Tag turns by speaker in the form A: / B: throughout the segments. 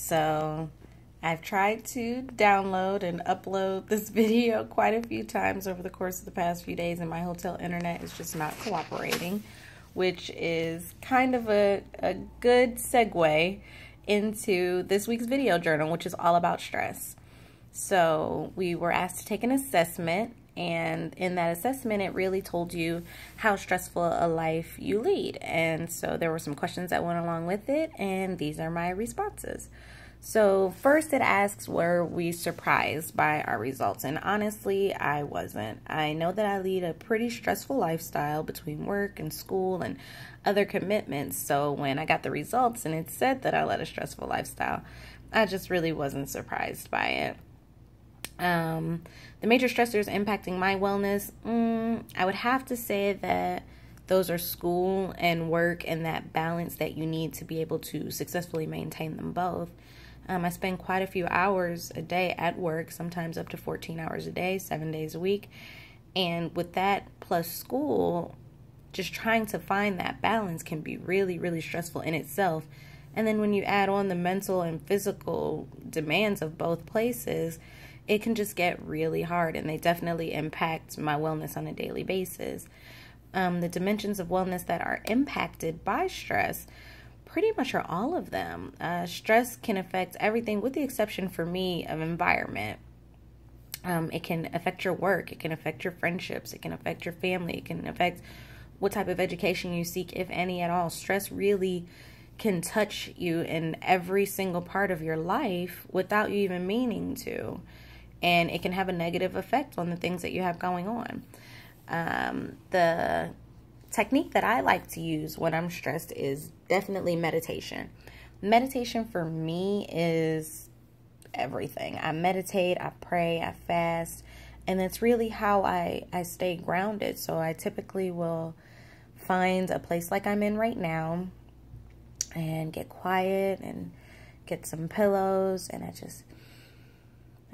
A: So I've tried to download and upload this video quite a few times over the course of the past few days, and my hotel internet is just not cooperating, which is kind of a good segue into this week's video journal, which is all about stress. So we were asked to take an assessment, and in that assessment, it really told you how stressful a life you lead. And so there were some questions that went along with it, and these are my responses. So first it asks, were we surprised by our results? And honestly, I wasn't. I know that I lead a pretty stressful lifestyle between work and school and other commitments. So when I got the results and it said that I led a stressful lifestyle, I just really wasn't surprised by it. The major stressors impacting my wellness, I would have to say that those are school and work, and that balance that you need to be able to successfully maintain them both. I spend quite a few hours a day at work, sometimes up to 14 hours a day, 7 days a week. And with that plus school, just trying to find that balance can be really, really stressful in itself. And then when you add on the mental and physical demands of both places, it can just get really hard, and they definitely impact my wellness on a daily basis. The dimensions of wellness that are impacted by stress pretty much are all of them. Stress can affect everything with the exception for me of environment. It can affect your work. It can affect your friendships. It can affect your family. It can affect what type of education you seek, if any at all. Stress really can touch you in every single part of your life without you even meaning to. And it can have a negative effect on the things that you have going on. The technique that I like to use when I'm stressed is definitely meditation. Meditation for me is everything. I meditate, I pray, I fast, and that's really how I stay grounded. So I typically will find a place like I'm in right now and get quiet and get some pillows, and I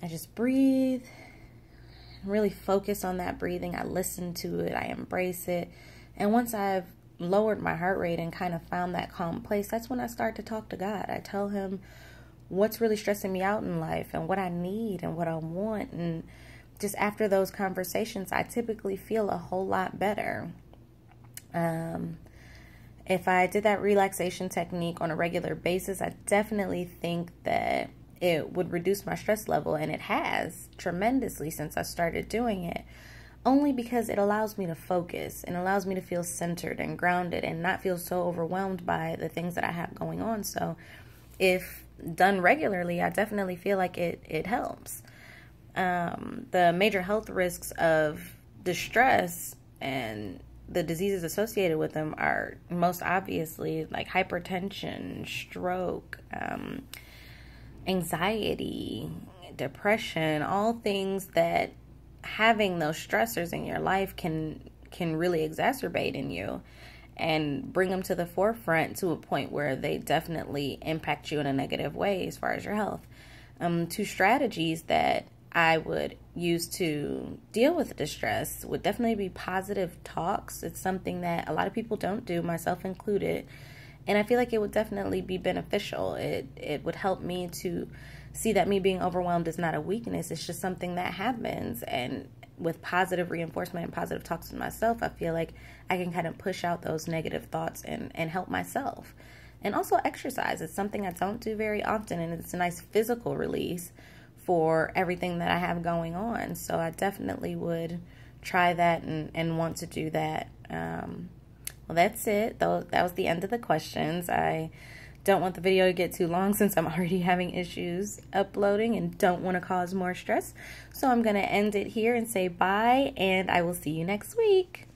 A: just breathe, really focus on that breathing. I listen to it, I embrace it. And once I've lowered my heart rate and kind of found that calm place, that's when I start to talk to God. I tell him what's really stressing me out in life and what I need and what I want. And just after those conversations, I typically feel a whole lot better. If I did that relaxation technique on a regular basis, I definitely think that it would reduce my stress level, and it has tremendously since I started doing it, only because it allows me to focus and allows me to feel centered and grounded and not feel so overwhelmed by the things that I have going on. So if done regularly, I definitely feel like it helps. The major health risks of distress and the diseases associated with them are most obviously like hypertension, stroke, anxiety, depression, all things that having those stressors in your life can really exacerbate in you and bring them to the forefront to a point where they definitely impact you in a negative way as far as your health. Two strategies that I would use to deal with distress would definitely be positive talks. It's something that a lot of people don't do, myself included. And I feel like it would definitely be beneficial. It would help me to see that me being overwhelmed is not a weakness. It's just something that happens. And with positive reinforcement and positive talks with myself, I feel like I can kind of push out those negative thoughts and help myself. And also exercise. It's something I don't do very often, and it's a nice physical release for everything that I have going on. So I definitely would try that and want to do that. Well, that's it. That was the end of the questions. I don't want the video to get too long since I'm already having issues uploading and don't want to cause more stress. So I'm going to end it here and say bye, and I will see you next week.